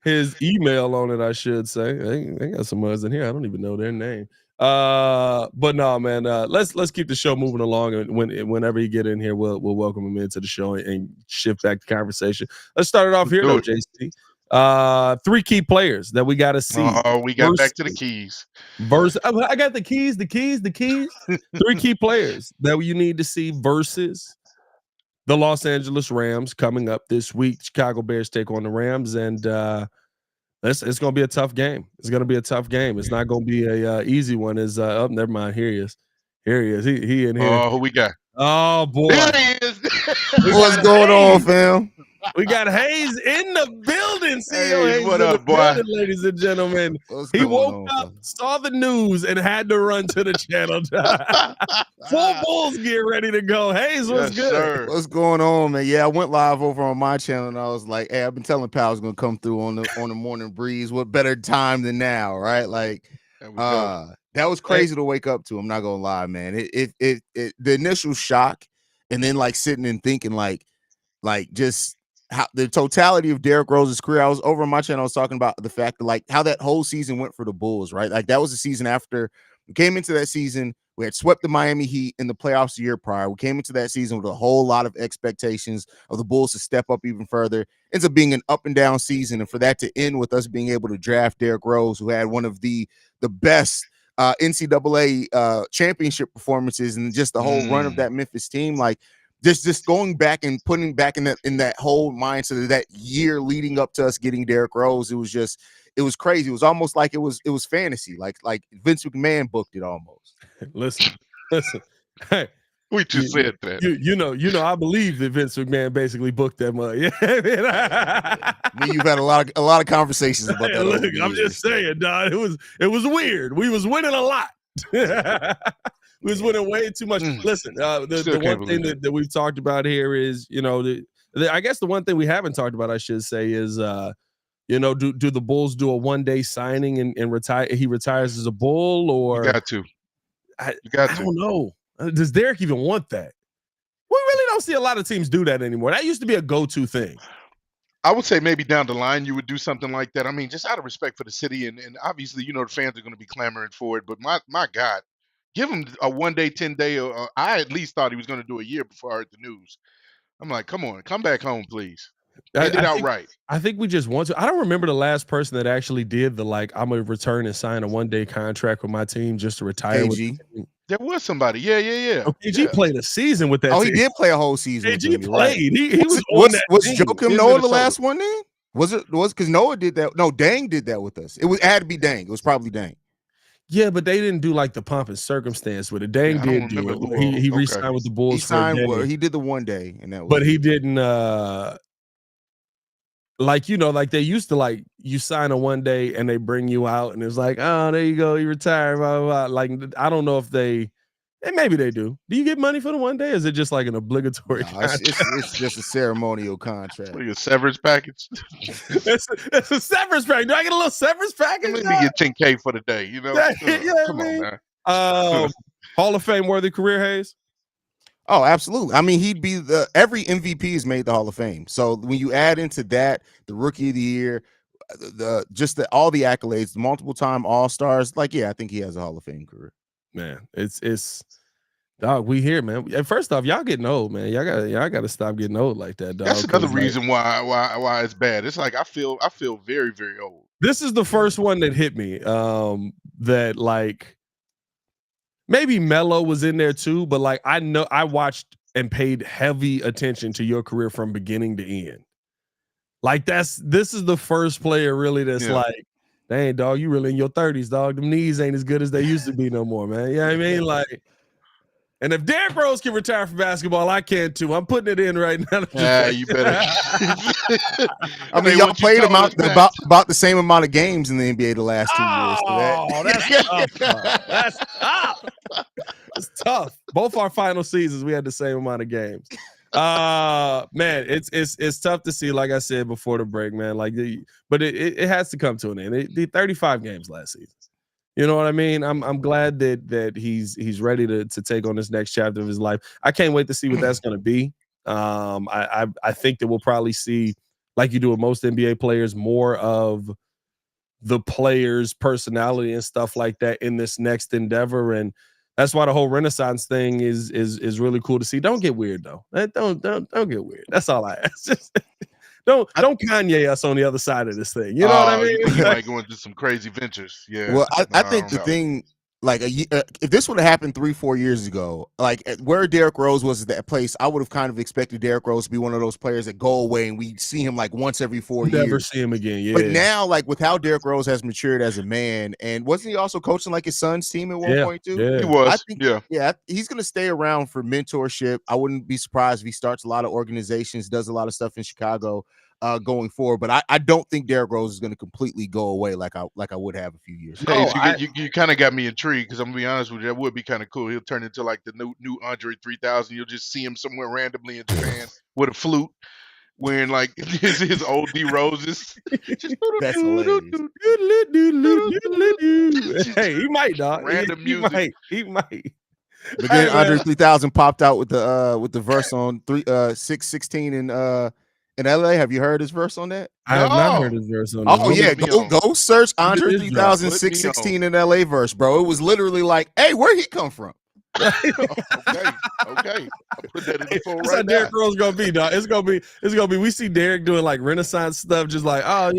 his email on it, I should say. They got some mothers in here. I don't even know their name. But no, man. Let's keep the show moving along, and whenever you get in here, we'll welcome him into the show and shift back the conversation. Let's start it off here, though, JC. 3 key players that we got to see. We got back to the keys. I got the keys. 3 key players that you need to see versus the Los Angeles Rams coming up this week. Chicago Bears take on the Rams, and it's going to be a tough game. It's going to be a tough game. It's not going to be a easy one. Never mind. Here he is. He in here. Oh, who we got? Oh boy, There he is. What's going on, fam? We got Hayes in the building. CEO Hayes, Hayes what in up, the boy? building, ladies and gentlemen. What's He going woke on, up, fam? saw the news, and had to run to the channel. Full Bulls get ready to go. Hayes, what's Yes, good? sir. What's going on, man? Yeah, I went live over on my channel, and I was like, "Hey, I've been telling Pal I was gonna come through on the morning breeze. What better time than now, right? Like, There we go. that was crazy to wake up to. I'm not gonna lie, man. It the initial shock, and then like sitting and thinking, like just how the totality of Derrick Rose's career. I was over on my channel. I was talking about the fact that like how that whole season went for the Bulls, right? Like that was the season after we came into that season. We had swept the Miami Heat in the playoffs the year prior. We came into that season with a whole lot of expectations of the Bulls to step up even further. Ends up being an up and down season, and for that to end with us being able to draft Derrick Rose, who had one of the best NCAA championship performances and just the whole run of that Memphis team, like. Just going back and putting back in that whole mindset of that year leading up to us getting Derrick Rose, it was crazy. It was almost like it was fantasy, like Vince McMahon booked it almost. Listen. Hey, We just said that. You know, I believe that Vince McMahon basically booked that money. Yeah, You've had a lot of conversations about that. Look, I'm just saying, dog. It was weird. We was winning a lot. We was winning way too much. Listen, the one thing that we've talked about here is, you know, I guess the one thing we haven't talked about, I should say, is, you know, do the Bulls do a one-day signing and retire? He retires as a Bull, or you got to. I don't know. Does Derrick even want that? We really don't see a lot of teams do that anymore. That used to be a go-to thing. I would say maybe down the line you would do something like that. I mean, just out of respect for the city, and obviously, you know, the fans are going to be clamoring for it. But my God. Give him a 1 day, 10 day. I at least thought he was going to do a year before I heard the news. I'm like, come on, come back home, please. End it out right. I think we just want to. I don't remember the last person that actually did the like, I'm going to return and sign a 1 day contract with my team just to retire. KG. There was somebody. Yeah. Oh, KG played a season with that. Oh, team. he did play a whole season. KG played. Right. He was Joakim Noah the last one then? Was because Noah did that? No, Dang did that with us. It had to be Dang. It was probably Dang. Yeah, but they didn't do like the pomp and circumstance with it. Dang did do it. He re-signed with the Bulls. He signed. He did the 1 day, and that was. But he didn't. Like, you know, like they used to, like, you sign a 1 day and they bring you out and it's like, oh, there you go, you retire. Blah, blah, blah. Like, I don't know if maybe they do. Do you get money for the 1 day? Or is it just like an obligatory? No, it's just a ceremonial contract. Like a severance package. it's a severance package. Do I get a little severance package? Let me get 10K for the day. You know, come on, man. Hall of Fame worthy career, Hayes. Oh, absolutely. I mean, he'd be every MVP has made the Hall of Fame. So when you add into that the Rookie of the Year, all the accolades, the multiple time All-Stars, like, yeah, I think he has a Hall of Fame career. Man, it's dog. We here, man. And first off, y'all getting old, man. Y'all gotta stop getting old like that, dog. That's another reason why it's bad. It's like I feel very, very old. This is the first one that hit me. That like maybe Melo was in there too, but like I know I watched and paid heavy attention to your career from beginning to end. Like this is the first player really that's like, dang, dog, you really in your 30s, dog. Them knees ain't as good as they used to be no more, man. You know what I mean? Like, and if Derrick Rose can retire from basketball, I can too. I'm putting it in right now. Yeah, you better. I mean, y'all played about the same amount of games in the NBA the last 2 years. Oh, that's tough. That's tough. It's tough. Both our final seasons, we had the same amount of games. Man, it's tough to see. Like I said before the break, man. Like, but it has to come to an end. It did 35 games last season. You know what I mean? I'm glad that he's ready to take on this next chapter of his life. I can't wait to see what that's going to be. I think that we'll probably see, like you do with most NBA players, more of the player's personality and stuff like that in this next endeavor. And that's why the whole Renaissance thing is really cool to see. Don't get weird though. Don't get weird. That's all I ask. Just, don't Kanye us on the other side of this thing. You know what I mean? You might go into some crazy ventures. Yeah. Well, I think the thing, like if this would have happened 3-4 years ago, like where Derrick Rose was at that place, I would have kind of expected Derrick Rose to be one of those players that go away and we see him like once every 4 years. Never see him again. Yeah. But now, like with how Derrick Rose has matured as a man, and wasn't he also coaching like his son's team at one point too? Yeah. He was. I think, he's gonna stay around for mentorship. I wouldn't be surprised if he starts a lot of organizations, does a lot of stuff in Chicago. Going forward, but I don't think Derrick Rose is going to completely go away like I would have a few years ago. You kind of got me intrigued because I'm gonna be honest with you, that would be kind of cool. He'll turn into like the new Andre 3000. You'll just see him somewhere randomly in Japan with a flute, wearing like his old D Roses. That's hilarious. Hey, he might, dog. Random music. He might. But then Andre 3000 popped out with the verse on 616 and in LA. Have you heard his verse on that? I have not heard No. his verse on Oh this. yeah, Put me go on. go search Andre It is drop. 3016 in LA verse, bro. It was literally like, hey, where'd he come from? Okay. I'll put that in the phone That's right how now. Derrick Rose gonna be, dog. It's gonna be. We see Derrick doing like Renaissance stuff, just like, oh,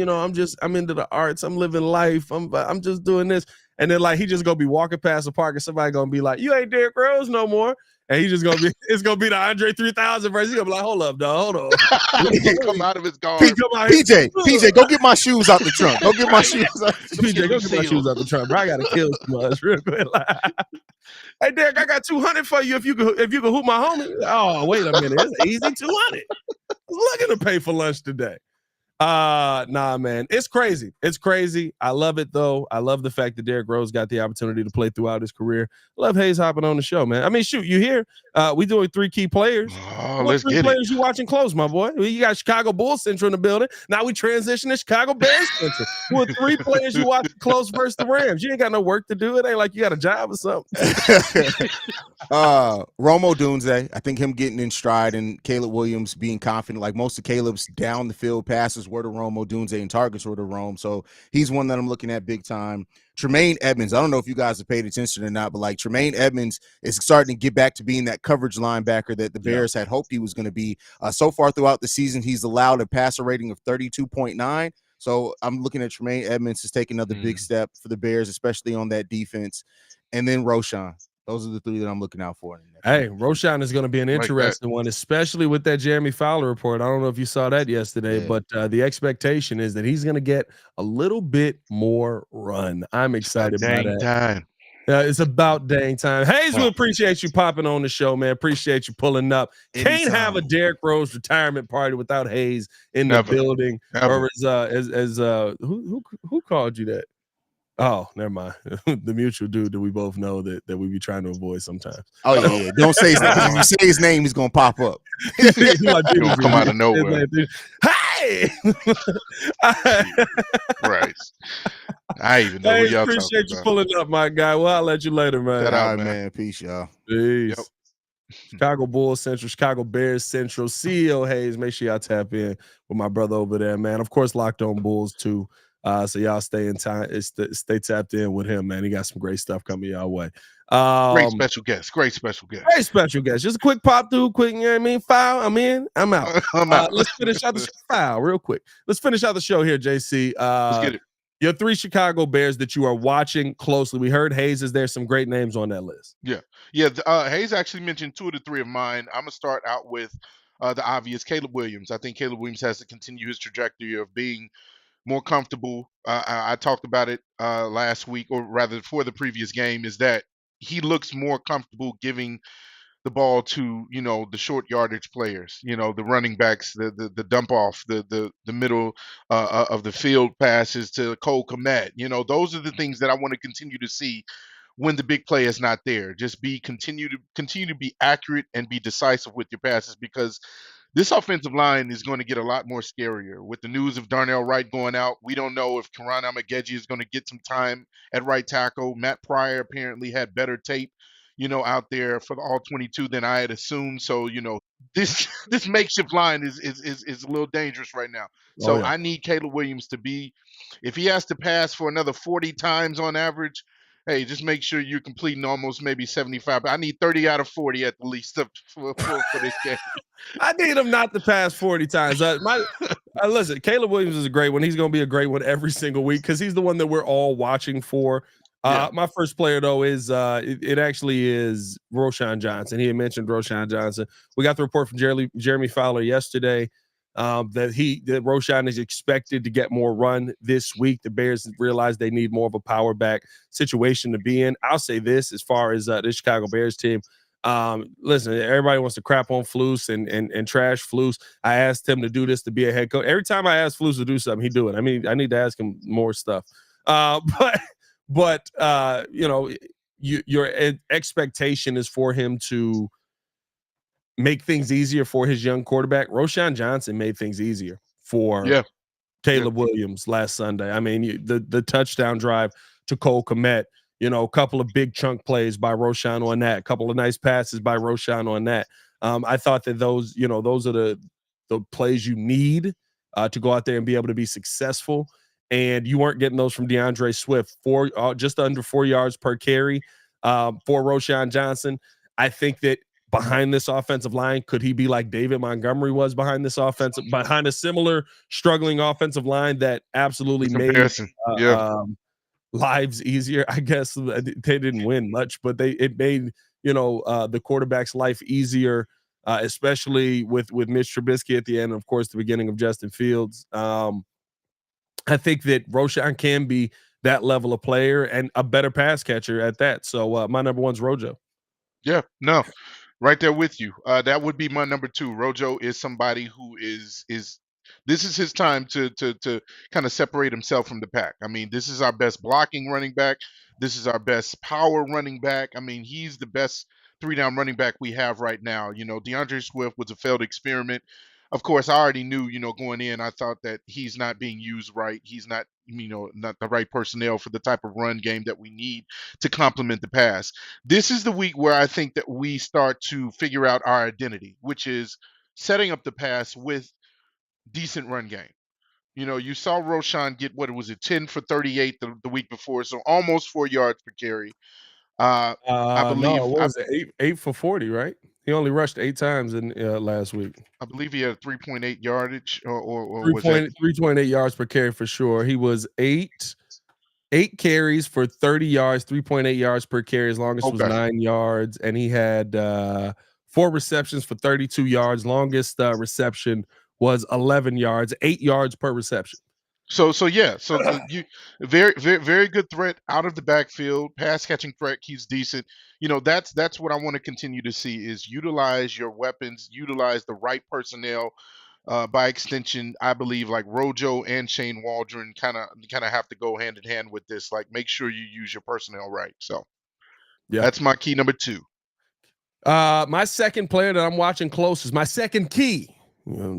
I'm into the arts, I'm living life, I'm just doing this, and then like he just gonna be walking past the park, and somebody gonna be like, you ain't Derrick Rose no more, and he just gonna be, it's gonna be the Andre 3000 verse. He gonna be like, hold up, dog, hold on. He'll come out of his guard. PJ, go get my shoes out the trunk. Go get my shoes out. PJ, go get my shoes out the trunk, bro. I gotta kill Smudge real quick. Hey, Derrick, I got 200 for you if you can hoop my homie. Oh, wait a minute. It's easy 200. I was looking to pay for lunch today. Nah, man. It's crazy. It's crazy. I love it, though. I love the fact that Derrick Rose got the opportunity to play throughout his career. Love Hayes hopping on the show, man. I mean, shoot, you here. We doing 3 key players. Oh, let's three get players it. you watching close, my boy. You got Chicago Bulls Central in the building. Now we transition to Chicago Bears Central. With 3 players you watching close versus the Rams. You ain't got no work to do. It ain't like you got a job or something. Romo Dunze, I think him getting in stride and Caleb Williams being confident. Like most of Caleb's down the field passes were to Romo Dunze and targets were to Rome. So he's one that I'm looking at big time. Tremaine Edmonds, I don't know if you guys have paid attention or not, but like Tremaine Edmonds is starting to get back to being that coverage linebacker that the Bears had hoped he was going to be. So far throughout the season, he's allowed a passer rating of 32.9. So I'm looking at Tremaine Edmonds to take another big step for the Bears, especially on that defense. And then Roshan. Those are the 3 that I'm looking out for. Hey, Roshan is going to be an interesting one, especially with that Jeremy Fowler report. I don't know if you saw that yesterday, but the expectation is that he's going to get a little bit more run. I'm excited about that. Time. It's about dang time. Hayes, we appreciate you popping on the show, man. Appreciate you pulling up. Anytime. Can't have a Derrick Rose retirement party without Hayes in the building. Never. Or who called you that? Oh, never mind. The mutual dude that we both know that we be trying to avoid sometimes. Oh yeah, don't say his name. If you say his name, he's gonna pop up. He's gonna come out of nowhere. Hey, Right. I even know who y'all talking appreciate you about. pulling up, my guy. Well, I'll let you later, man. Shout out, All right, man. man. Peace, y'all. Peace. Yep. Chicago Bulls Central, Chicago Bears Central, CEO Hayes. Make sure y'all tap in with my brother over there, man. Of course, Locked On Bulls too. So y'all stay in time, stay tapped in with him, man. He got some great stuff coming y'all way. Great special guest. Great special guest. Great special guest. Just a quick pop through, quick, you know what I mean? Foul. I'm in. I'm out. I'm out. Let's finish out the show. Foul, real quick. Let's finish out the show here, JC. Let's get it. Your 3 Chicago Bears that you are watching closely. We heard Hayes. Is there some great names on that list? Yeah. Hayes actually mentioned 2 of the 3 of mine. I'm gonna start out with the obvious, Caleb Williams. I think Caleb Williams has to continue his trajectory of being more comfortable. I talked about it last week, or rather for the previous game, is that he looks more comfortable giving the ball to, the short yardage players, the running backs, the dump off, the middle of the field passes to Cole Kmet. Those are the things that I want to continue to see when the big play is not there. Just continue to be accurate and be decisive with your passes, because this offensive line is going to get a lot more scarier. With the news of Darnell Wright going out, we don't know if Karan Amageji is going to get some time at right tackle. Matt Pryor apparently had better tape, out there for the All-22 than I had assumed. So, this makeshift line is a little dangerous right now. So I need Caleb Williams to be, if he has to pass for another 40 times on average, hey, just make sure you're completing almost maybe 75. I need 30 out of 40 at the least for this game. I need him not to pass 40 times. Listen, Caleb Williams is a great one. He's going to be a great one every single week because he's the one that we're all watching for. My first player, though, is it actually is Roshan Johnson. He had mentioned Roshan Johnson. We got the report from Jeremy Fowler yesterday that Roshan is expected to get more run this week. The Bears realize they need more of a power back situation to be in. I'll say this as far as the Chicago Bears team. Listen, everybody wants to crap on Flus and trash Flus. I asked him to do this to be a head coach. Every time I ask Flus to do something, he do it. I mean, I need to ask him more stuff. But your expectation is for him to make things easier for his young quarterback. Roshan Johnson made things easier for Caleb Williams last Sunday. I mean, the touchdown drive to Cole Kmet, a couple of big chunk plays by Roshan on that, a couple of nice passes by Roshan on that. I thought that those are the plays you need to go out there and be able to be successful. And you weren't getting those from DeAndre Swift, just under 4 yards per carry for Roschon Johnson. I think that behind this offensive line, could he be like David Montgomery was behind a similar struggling offensive line that absolutely made lives easier? I guess they didn't win much, but it made the quarterback's life easier, especially with Mitch Trubisky at the end, and of course the beginning of Justin Fields. I think that Roschon can be that level of player and a better pass catcher at that. So my number one's Rojo. Yeah, no, right there with you. That would be my number two. Rojo is somebody who is this is his time to kind of separate himself from the pack. I mean, this is our best blocking running back. This is our best power running back. I mean, he's the best 3-down running back we have right now. DeAndre Swift was a failed experiment. Of course, I already knew, going in, I thought that he's not being used right. He's not, not the right personnel for the type of run game that we need to complement the pass. This is the week where I think that we start to figure out our identity, which is setting up the pass with decent run game. You saw Roschon get, what was it, 10 for 38 the week before, so almost 4 yards per carry. I No, believe what was it? 8 for 40, right? He only rushed 8 times in last week. I believe he had 3.8 yardage, or 3 was that 3.8 yards per carry for sure. He was 8 carries for 30 yards, 3.8 yards per carry. His longest was okay? 9 yards, and he had 4 receptions for 32 yards. Longest reception was 11 yards, 8 yards per reception. So yeah, you very very very good threat out of the backfield, pass catching threat. He's decent. That's what I want to continue to see is utilize your weapons, utilize the right personnel. By extension, I believe like Rojo and Shane Waldron kind of have to go hand in hand with this. Like, make sure you use your personnel right. So Yeah. that's my key number two. My second player that I'm watching close is my second key.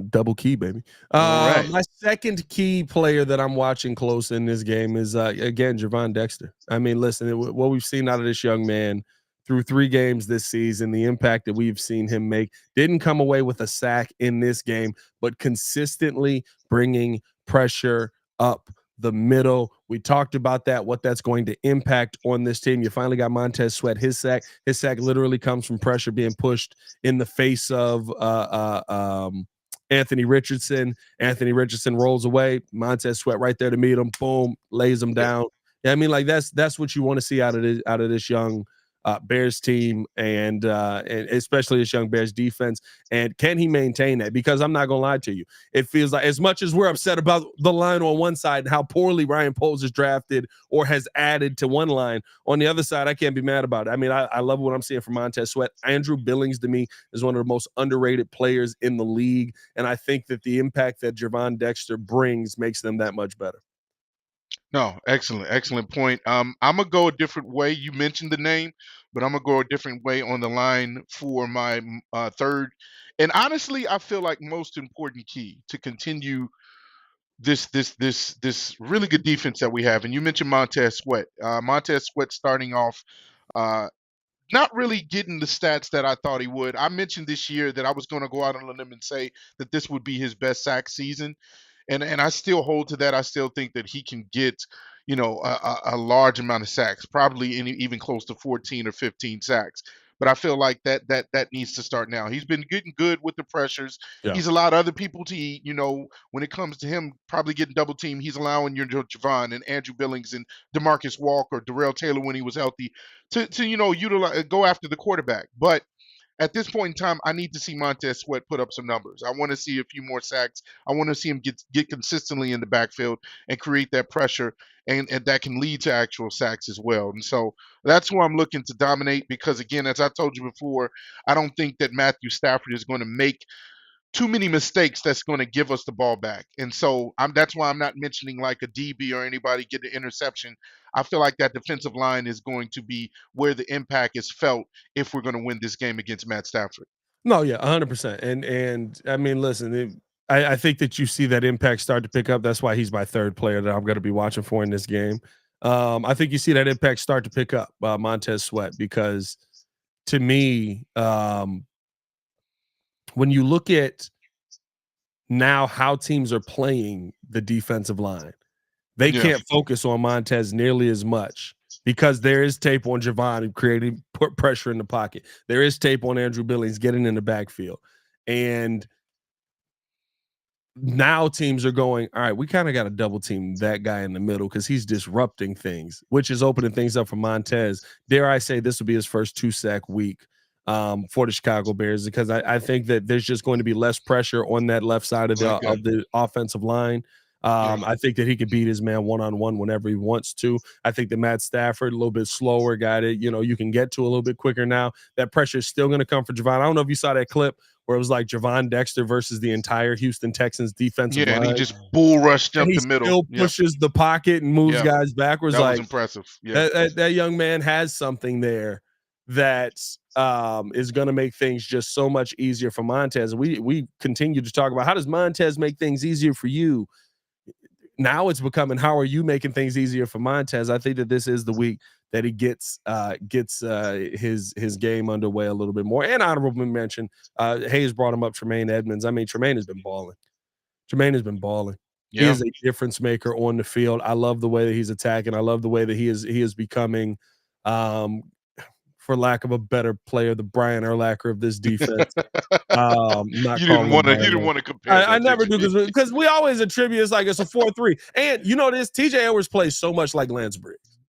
Double key, baby. All right. My second key player that I'm watching close in this game is again Javon Dexter. I mean, listen, what we've seen out of this young man through 3 games this season, the impact that we've seen him make, didn't come away with a sack in this game, but consistently bringing pressure up the middle. We talked about that, what that's going to impact on this team. You finally got Montez Sweat. His sack literally comes from pressure being pushed in the face of Anthony Richardson. Anthony Richardson rolls away. Montez Sweat right there to meet him. Boom, lays him down. Yeah, I mean, like that's what you want to see out of this young Bears team, and especially this young Bears defense. And can he maintain that? Because I'm not gonna lie to you, it feels like, as much as we're upset about the line on one side and how poorly Ryan Poles has drafted or has added to one line, on the other side, I can't be mad about it. I mean, I love what I'm seeing from Montez Sweat. Andrew Billings, to me, is one of the most underrated players in the league, and I think that the impact that Javon Dexter brings makes them that much better. No, excellent point. I'm gonna go a different way. You mentioned the name, but I'm gonna go a different way on the line for my third. And honestly, I feel like most important key to continue this really good defense that we have. And you mentioned Montez Sweat. Montez Sweat starting off, not really getting the stats that I thought he would. I mentioned this year that I was going to go out on a limb and say that this would be his best sack season, and I still hold to that. I still think that he can get, a large amount of sacks, probably even close to 14 or 15 sacks. But I feel like that needs to start now. He's been getting good with the pressures. Yeah. He's allowed other people to eat. When it comes to him probably getting double teamed, he's allowing your Javon and Andrew Billings and DeMarcus Walker, Darrell Taylor when he was healthy to utilize, go after the quarterback. But at this point in time, I need to see Montez Sweat put up some numbers. I want to see a few more sacks. I want to see him get consistently in the backfield and create that pressure, and that can lead to actual sacks as well. And so that's who I'm looking to dominate, because, again, as I told you before, I don't think that Matthew Stafford is going to make too many mistakes that's going to give us the ball back. And so that's why I'm not mentioning like a DB or anybody get the interception. I feel like that defensive line is going to be where the impact is felt if we're going to win this game against Matt Stafford. No, yeah, 100%. And I mean, listen, I think that you see that impact start to pick up. That's why he's my third player that I'm going to be watching for in this game. I think you see that impact start to pick up, Montez Sweat, because to me, when you look at now how teams are playing the defensive line. They Yeah. can't focus on Montez nearly as much because there is tape on Javon creating put pressure in the pocket. There is tape on Andrew Billings getting in the backfield. And now teams are going, all right, we kind of got to double team that guy in the middle because he's disrupting things, which is opening things up for Montez. Dare I say this will be his first 2-sack week for the Chicago Bears, because I think that there's just going to be less pressure on that left side of the offensive line. I think that he could beat his man one-on-one whenever he wants to. I think that Matt Stafford, a little bit slower, got it. You can get to a little bit quicker now. That pressure is still going to come for Javon. I don't know if you saw that clip where it was like Javon Dexter versus the entire Houston Texans defensive line. And he just bull rushed up the middle. Still pushes the pocket and moves guys backwards. That was impressive. Yeah. That young man has something there that is going to make things just so much easier for Montez. We continue to talk about how does Montez make things easier for you? Now it's becoming how are you making things easier for Montez? I think that this is the week that he gets his game underway a little bit more. And honorable mention, Hayes brought him up, Tremaine Edmonds. I mean, Tremaine has been balling. He is a difference maker on the field. I love the way that he's attacking. I love the way that he is becoming, for lack of a better player, the Brian Urlacher of this defense. You didn't want to compare. I never do, because we always attribute it's like it's a 4-3. And you know this, TJ Edwards plays so much like Lance Briggs.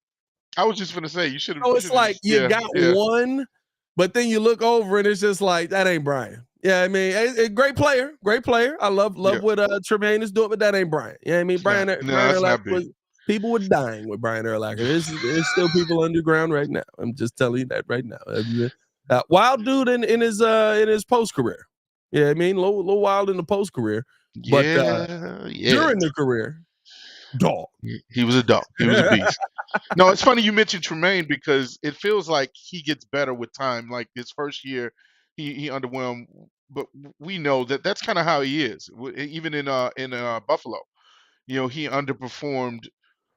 I was just going to say you should have. Oh, it's like you got one, but then you look over and it's just like that ain't Brian. Yeah, I mean, a great player. I love what Tremaine is doing, but that ain't Brian. Yeah, I mean, Brian Urlacher people were dying with Brian Urlacher. There's still people underground right now. I'm just telling you that right now. Wild dude in his post career. Yeah, I mean, little wild in the post career, but during the career, dog. He was a dog. He was a beast. No, it's funny you mentioned Tremaine because it feels like he gets better with time. Like his first year, he underwhelmed, but we know that that's kind of how he is. Even in Buffalo, he underperformed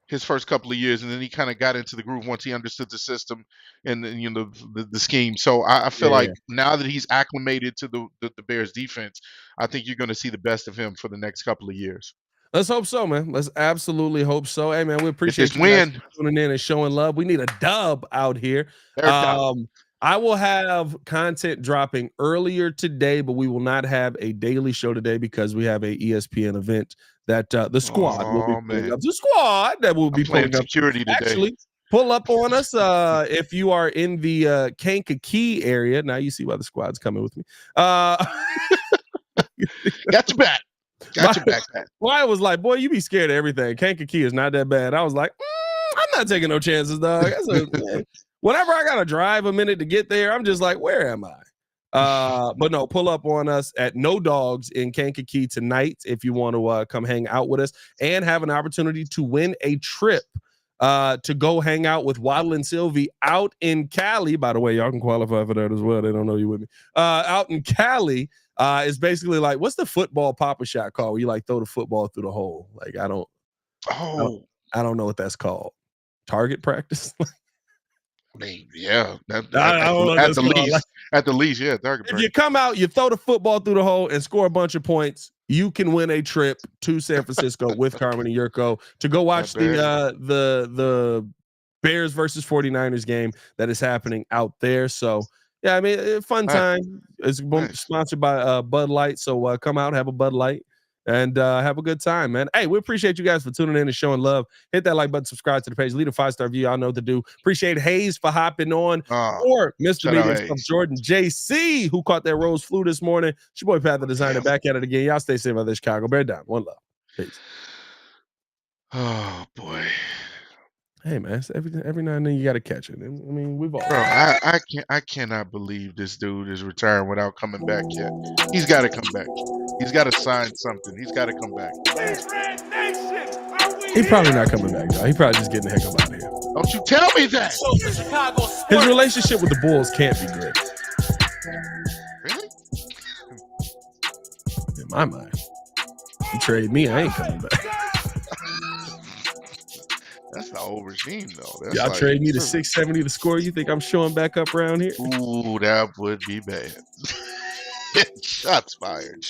his first couple of years, and then he kind of got into the groove once he understood the system and the scheme. So I feel like now that he's acclimated to the Bears defense, I think you're going to see the best of him for the next couple of years. Let's hope so, man. Let's absolutely hope so. Hey, man, we appreciate you guys tuning in and showing love. We need a dub out here. I will have content dropping earlier today, but we will not have a daily show today because we have a ESPN event that the squad will be pulling up. The squad that will be pulling up security today. Actually, pull up on us if you are in the Kankakee area. Now you see why the squad's coming with me. Got your back. Got your back. Why was like, boy, you be scared of everything. Kankakee is not that bad. I was like, I'm not taking no chances, dog. Whenever I gotta drive a minute to get there, I'm just like, where am I? But no, pull up on us at No Dogs in Kankakee tonight if you want to come hang out with us and have an opportunity to win a trip to go hang out with Waddle and Sylvie out in Cali. By the way, y'all can qualify for that as well. They don't know you with me. Out in Cali is basically like, what's the football pop-a shot called? Where you like throw the football through the hole? Like I don't know what that's called. Target practice. I mean, yeah. At the least, yeah. If you come out, you throw the football through the hole and score a bunch of points, you can win a trip to San Francisco with Carmen and Yurko to go watch the Bears versus 49ers game that is happening out there. So, yeah, I mean, fun time. It's sponsored by Bud Light. So come out, have a Bud Light. And have a good time, man. Hey, we appreciate you guys for tuning in and showing love. Hit that like button, subscribe to the page, leave a 5-star review. Y'all know what to do. Appreciate Hayes for hopping on. Or Mr. Media Jordan JC, who caught that Rose flu this morning. It's your boy Pat the Designer back at it again. Y'all stay safe out there, Chicago. Bear down. One love. Peace. Oh boy. Hey man, every now and then you gotta catch it. I mean, we've all. Bro, I cannot believe this dude is retiring without coming back yet. He's got to come back. He's got to sign something. He's got to come back. He's probably not coming back, though. He's probably just getting the heck up out of here. Don't you tell me that. His relationship with the Bulls can't be great. Really? In my mind, you trade me, I ain't coming back. That's the old regime, though. Y'all trade me to 670 to score. You think I'm showing back up around here? Ooh, that would be bad. Shots fired.